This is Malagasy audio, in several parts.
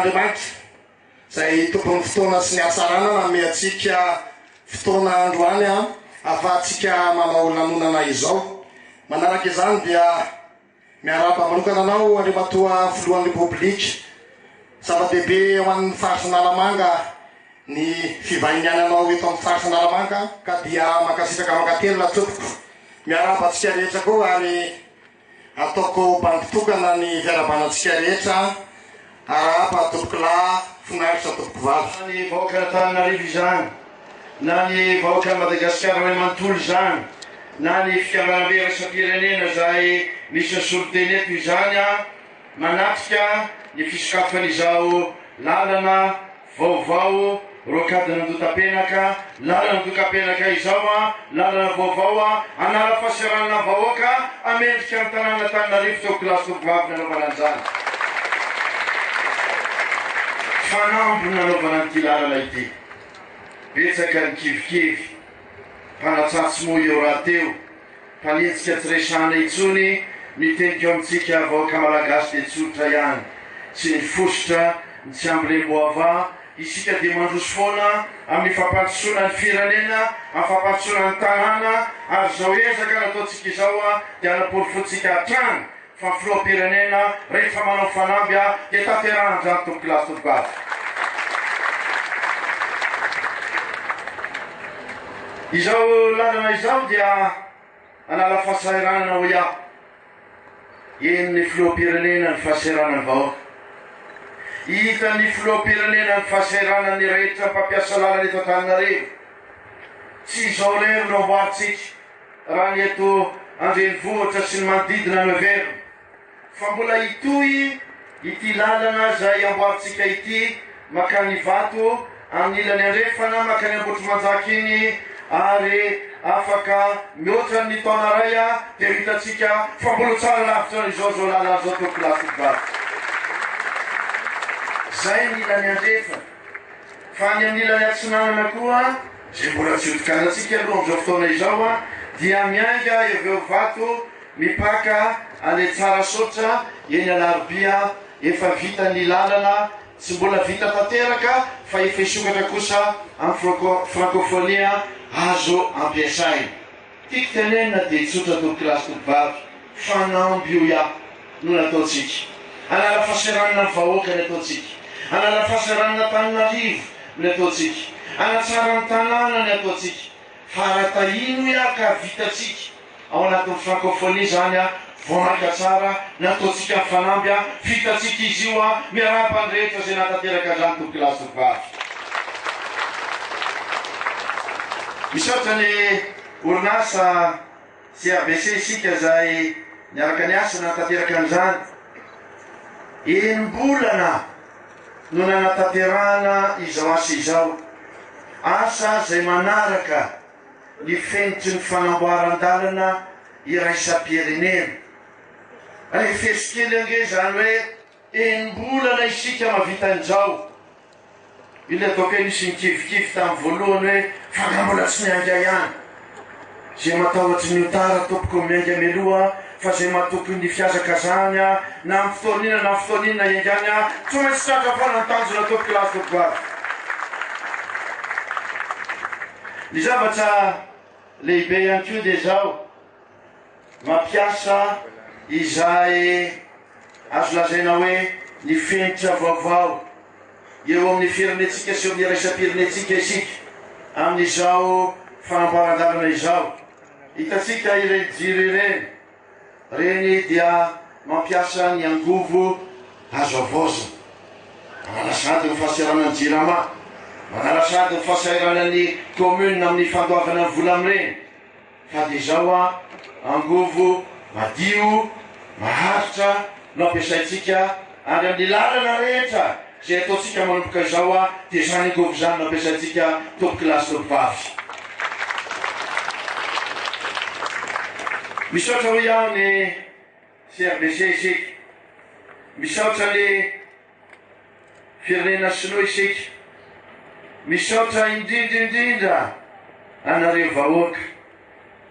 Andriamanitra zay tompony fotoana sy ny hatsarana nameatsika fotoana androany ahafahantsika manao lanonana izao. Manaraka izany dia miaraba manokana anao Andriamatoa Filohan'ny Repoblika. Zava-dehibe ho an'ny faritra Analamanga ny fivahiniany anao eto amin'ny faritra Analamanga ka dia makasitraka makatelo latsopiko. Miaraba antsika rehetra koa ary ataoko bankitokana ny fiarabanantsika rehetra araba tompokolahy finaritra tompokovavy. Ny vahoaka Antananarivo izany, na ny vahoaka Madagasikara hoe manontolo izany, na ny fikambanam-be iraisam-pirenena izay misy ny soloteny eto izany manatrika ny fisokafan'izao lalana vaovao rokadina andotam-penaka, lalana andotam-penaka izao lalana vaovao anala fasiarana vahoaka amendrika amin'ny tanàna Antananarivo tokolasy tompokovavy nanaovana an'izany. Fanamby nanaovana an'ity lalana ity. Betsaka ny kivikivy, mpanatsatso moa eo raha teo, mpanenjika tsy resana itsony, mitenika amintsika vahoaka malagasy dia tsotra ihany. Tsy ny fosotra, ny tsy ambilemboava, isika dia mandroso foana amin'ny fampandrosoana ny firenena, amin'ny fampandrosoana ny tanàna, ary zao ezaka nataontsika izao dia hanaporifontsika hatrany fa ny filoham-pirenena rehefa manao fanamby dia tanterahana izany tompokilasy tompokovavy. Izao lalana izao dia anala fahasahiranana ho iaho. Eny ny filoham-pirenena ny fahasahiranana ny vahoaka. Hita ny filoham-pirenena ny fahasahiranana ny rehetra mpampiasa lalana eto Antananarivo. Tsy izao lero no amboaritsika raha ny eto andrenivohitra sy ny manodidina no heverina. Fa mbola hitohy ity lalana izay amboaritsika ity makany Vato amin'ny ilany andrefana makany Ambotrimanjaka iny, ary afaka mihoatra ny taona ray dia hitatsika fa mbola tsara lavitra izao lalana zao tompokilasy tompokovavy. Zay ny ilany andrefana. Fa ny amin'ny ilany atsinanana koa zay mbola tsy hotikanatsika aloha amin'izao fotoana izao dia mianga eo Vato mipaka ale tsara sotra eny Alarobia efa vita ny lalana, tsy mbola vita tanteraka fa efa isokatra kosa amin'ny francophonie azo ampiasaina. Tiako tenenina dia tsotra tompokilasy tompokovavy, fanamby io iaho no nataontsika. Anala fahasahiranana ny vahoaka ny ataontsika, anala fahasahiranana Antananarivo ny ataontsika, anatsara ny tanàna ny ataontsika. Faratahino iaho ka vitatsika ao anatin'ny francophonie zany voanaka tsara nataontsika ny fanamby vitatsika izy io miarapa ny rehetra izay natanteraka izany tompokilasy tompokovavy. Misaotra ny orinasa sy ABC isika izay niaraka ny asa natanteraka an'izany. Enim-bolana no nanatanterahana izao asa izao, asa izay manaraka ny fenitry ny fanamboaran-dalana iraisam-pirenena. Any fesikely ange zany hoe enim-bolana isika mavita an'izao. Io ataoko hoe nisy nikivikivy tamin'ny voalohany hoe fa mbola tsy mianga ihany. Zay matahotra ny otara tompoko mianga mialoha, fa zay matoky ny fiazaka zany na amin'ny fotoanina na fotoanina iangany tsy maintsy tratra foana ny tanjona tompokilasy tompokovavy. Ny zavatra lehibe ihany koa dia zao, mampiasa izay azo lazaina hoe ny fenitra vaovao eo amin'ny firenetsika sy eo amin'ny iraisam-pirenetsika isika amin'izao fanamboaran-dalana izao. Hitatsika ireny jiro ireny, reny dia mampiasa ny angovo azo avoza. Manala sady ny fahasahiranan'ny jirama, manala sady ny fahasahiranan'ny commune amin'ny fandoavana ny vola amin'ireny. Fa dia izao angovo madio, maharitra no ampiasaitsika ary amin'ny lalana rehetra zay ataontsika manomboka izao dia zany angovo zany no ampiasaitsika tompokilasy tompokovavy. Misaotra ho iaho ny CRBC isika, misaotra ny firenena sinoa isika, misaotra indrindra anareo vahoaka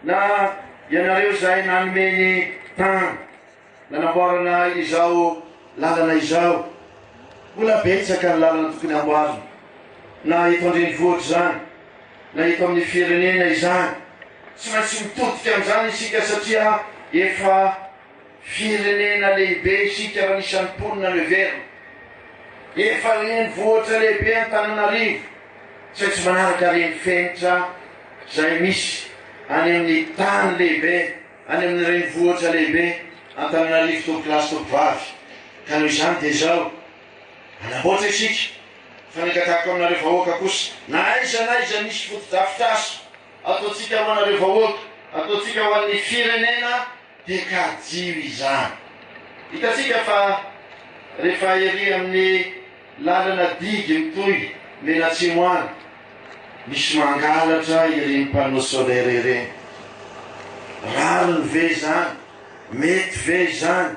na ianareo zay nanomeny tany nanamboarana izao lalana izao. mbola betsaka ny lalana tokony amboarina na eto andrenivohitra zany na eto amin'ny firenena izany tsy maintsy mitodika amin'izany isika satria efa firenena lehibe isika raha nisan'ny mponina leverina efa renivohitra lehibe Antananarivo tsy maintsy manaraka reny fenitra zay misy any amin'ny tany lehibe any amin'ny renivohitra lehibe Antananarivo topilasy topivavy ka noho izany dia zao anamboatra isika fanekatako aminareo vahoaka kosa na aiza misy fotodrafitrasa ataotsika ho anareo vahoaka ataotsika ho an'ny firenena dia kadio izany hitatsika fa rehefa ery amin'ny lalana digy mitoy menatsimo any misy mangalatra ery panneau solaire ireny rariny ve zany mety ve zany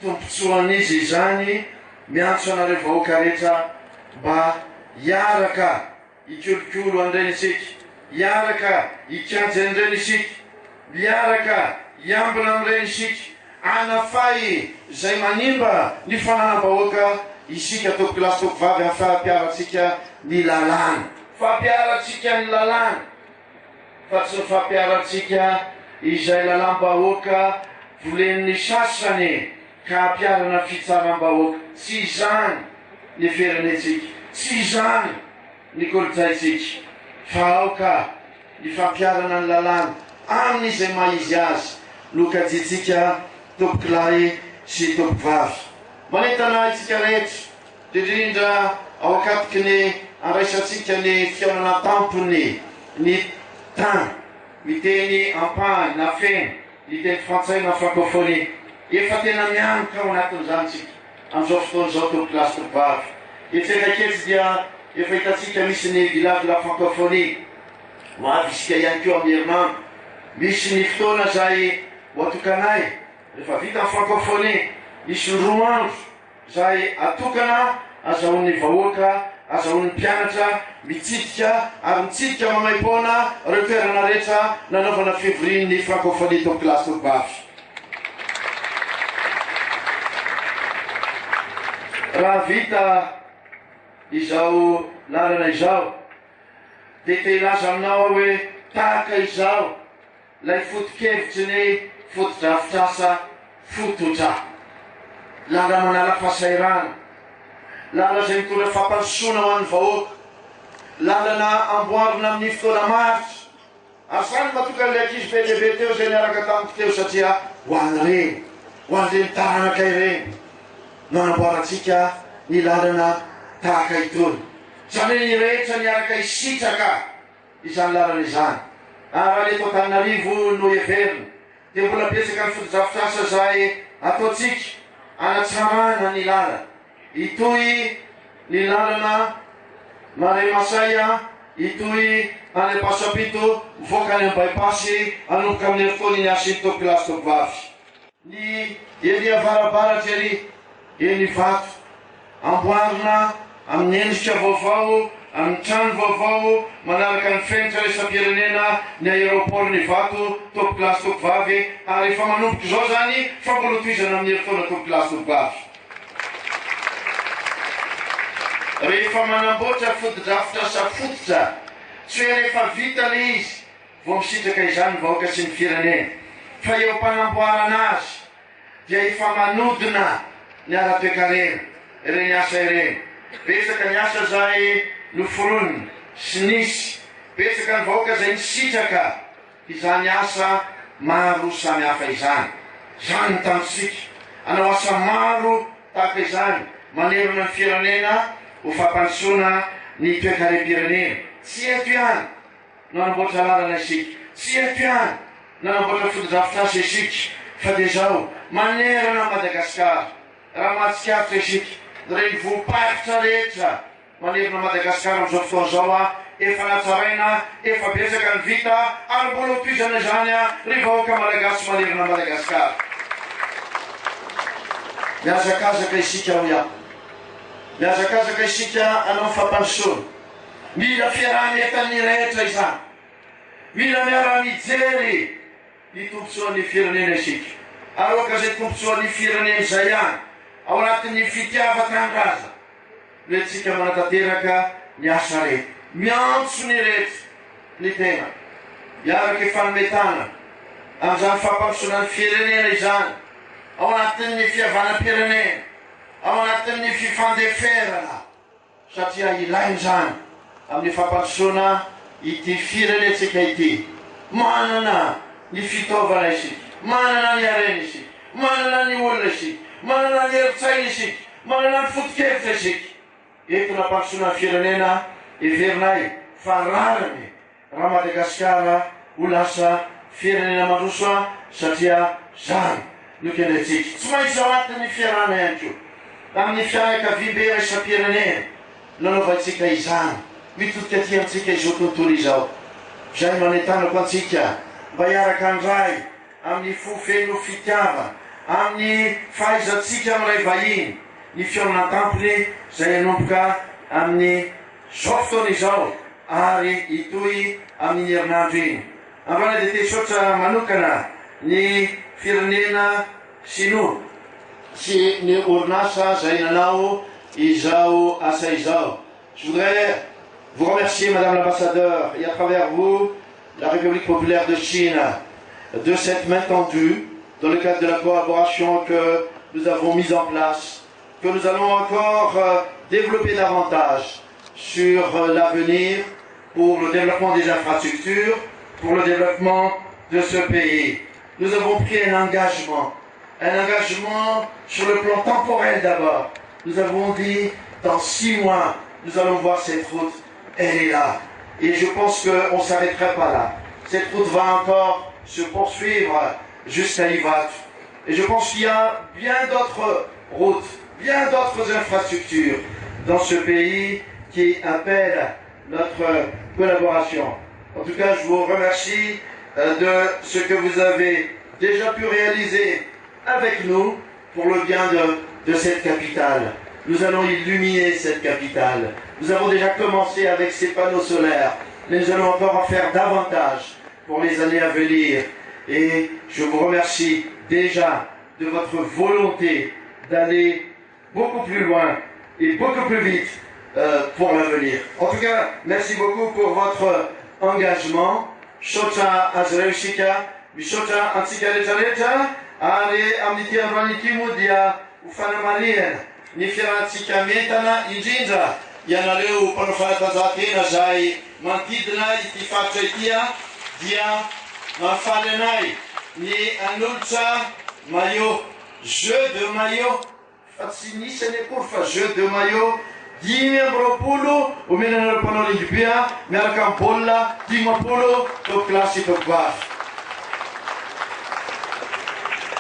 tompontsoan'izy izany miantso anareo vahoaka rehetra mba hiaraka hikolokolo an'ireny isika hiaraka hikajy an'ireny isika miaraka hiambina amin'ireny isika anafay zay manimba ny fananam-bahoaka isika topilasy topivavy amin'ny fampiaratsika ny lalàna fampiaratsika ny lalàna fa tsy fampiaratsika izay lalàm-bahoaka volen'ny sasany ka ampiarana fitsaram-bahoaka tsy izany ny firenetsika tsy izany ny kolotsaitsika fa aoka ny fampiarana ny lalàna amin'izay maizy azy lokajitsika tompokilay sy tompivavy manentana itsika rehetra indrindra ao akatiky ny andraisatsika ny fiainana tampony ny tany miteny ampahany na feno ny teny frantsay na francophonie efa tena mianaka ao anatin'izany tsika amin'izao fotoana izao topilasy topivavy etsekaketsy dia efa hitatsika misy ny village la francophonie mahavy isika ihany keo amin'ny herinandro misy ny fotoana zay hoatokanay rehefa vita amin'ny francophonie misy ny roa andro zay atokana azahoan'ny vahoaka azahoan'ny mpianatra mitsidika ary mitsidika mamaim-poana reo toerana rehetra nanaovana fivorian'ny francophonie topilasy topivavy raha vita izao lalana izao dia te hilaza aminao hoe tahaka izao lay foto-kevitsy ny fotodrafitrasa fototra lala manala fahasairana lala zay mitondra fampandrosoana ho an'ny vahoaka lalana amboarina amin'ny fotoana maritra ary zany matoka n'ilay ankizy be lehibe teo zay niaraka tamiko teo satria ho an'ireny ho an'ireny taranaka ireny no anamboaratsika ny lalana tahaka itony zany ny rehetra niaraka isitraka izany lalana izany ary leto Antananarivo no heverina dia mbola betsaka ny fotodrafitrasa zay ataotsika anatsarana ny lalana itoy ny lalana Mare Masaya itoy any Pasapito mivoaka any Ambaipasy anomboka amin'ny fotoany ny asiny topilasy topivavy ny eny avarabaratra ery eny vato amboarina amin'ny endrika vaovao amin'ny trano vaovao manaraka ny fenitra resam-pirenena ny aéroport ny vato topilasy topivavy ary efa manomboka izao zany fa mbola toizana amin'ny heritaona topilasy topivavy rehefa manamboatra fotodrafitrasa fototra tsy hoe rehefa vita le izy vao misitraka izany vahoaka sy ny firenena fa eo mpanamboarana azy dia efa manodina ny ara-toekarena ireny asa ireny betsaka ny asa zay noforoniny sy nisy betsaka ny vahoaka zay nisitraka izany asa maro samy hafa izany zany tamitsika anao asa maro tahaka izany manerona ny firenena ho fampandrosoana ny toe-karem-pirenena tsy eto ihany nanamboatra lalana isika tsy eto ihany nanamboatra fotodrafitrasa isika fa dia zao manerana Madagasikara raha mahatsikafitra isika reny voaparitra rehetra manerana Madagasikara amin'izao fotoana zao efa natsaraina efa betsaka ny vita ary mbola toizana izany ry vahoaka malagasy manerana Madagasikara miazakazaka isika ho iaho miazakazaka isika anao fampandrosoana mila fiaraha-mientan'ny rehetra izany mila miara-mijery ny tombotsoan'ny firenena isika aroka zay tombotsoan'ny firenena izay ihany ao anatin'ny fitiava-tanindrazana letsika manatanteraka ny asa rety miantso ny rehetra ny tegna iaraka fanometana amin'izany fampandrosoana ny firenena izany ao anatin'ny fihavanam-pirenena ao anatin'ny fifandeferana satria ilainy zany amin'ny fampandrosoana ity firenetsika ity manana ny fitaovana isika manana ny arena isika manana ny olona isika manana ny heritsaina isika manana ny foto-kevitra isika eto nampandrosoana ny firenena everinay fa rariny raha Madagasikara ho lasa firenena mandroso satria zany no kendretsika tsy maintsy ao anatin'ny fiarahana ihany koa amin'ny fianakaviam-be isam-pirenena nanaovantsika izany mitodika aty amintsika izao tontolo izao zay manentanako antsika mba hiaraka andray amin'ny fofeno fitiava amin'ny fahaizantsika amin'ilay vahiny ny fiaronan-tampony zay hanomboka amin'ny zao fotoana izao ary itoy amin'ny herinandro iny avana dia tesotra manokana ny firenena sinoa sy ny orinasa zay nanao izao asa izao. Je voudrais vous remercier, Madame l'ambassadeur, et à travers vous, la République populaire de Chine, de cette main tendue dans le cadre de la collaboration que nous avons mise en place, que nous allons encore développer davantage sur l'avenir pour le développement des infrastructures, pour le développement de ce pays. Nous avons pris un engagement sur le plan temporel d'abord. Nous avons dit, dans 6 mois, nous allons voir cette route, elle est là. Et je pense qu'on ne s'arrêterait pas là. Cette route va encore se poursuivre jusqu'à Ivat. Et je pense qu'il y a bien d'autres routes, bien d'autres infrastructures dans ce pays qui appellent notre collaboration. En tout cas, je vous remercie de ce que vous avez déjà pu réaliser avec nous pour le bien de cette capitale. Nous allons illuminer cette capitale. Nous avons déjà commencé avec ces panneaux solaires, mais nous allons encore en faire davantage pour les années à venir. Et je vous remercie déjà de votre volonté d'aller beaucoup plus loin et beaucoup plus vite pour l'avenir. En tout cas, merci beaucoup pour votre engagement. Shocha Azreushika, Bishocha Antikaretarecha, Ale Amnitia Ranikimudia, Ufanamalian, Nifirantika Metana, Injinja, Yanaleu Panofatazatena Zai, Mantidna, Itifachaitia, Dia, Mafalenai, Ni Anulcha, Mayo, jeu de maillot, Fatsini Senekurfa, jeu de maillot, Dimembropulo, o menino Panolibia, Mercampola, Dimapolo, to classe to baf.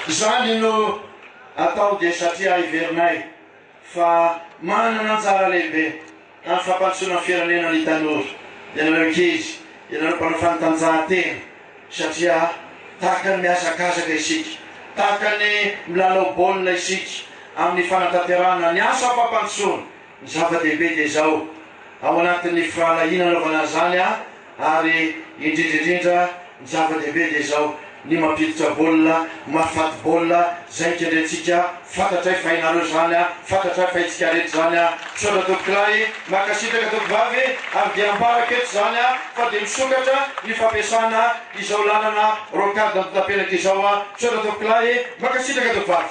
Zany no atao dia satria iverinay fa manana anjara lehibe amin'ny fampandrosoana firenena ny tanora ianareo ankizy ianareo mpanao fanatanjahantena satria tahaka ny miazakazaka isika tahaka ny milalao baolina isika amin'ny fanatanterahana ny asa fampandrosoana ny zava-dehibe dia zao ao anatin'ny fahalahina anaovana zany ary indrindrindrindra ny zava-dehibe dia zao ny mampiditra baolina mahafaty baolina zay kendrentsika fantatray fa hainareo zany fantatray fa itsika rehetra zany sotra tokilay makasitraka tokovavy ary dia ambaraka eto zany fa dia misokatra ny fampiasana izao lalana rokady amin'ny tapenaka izao sotra tokilay makasitraka tokovavy.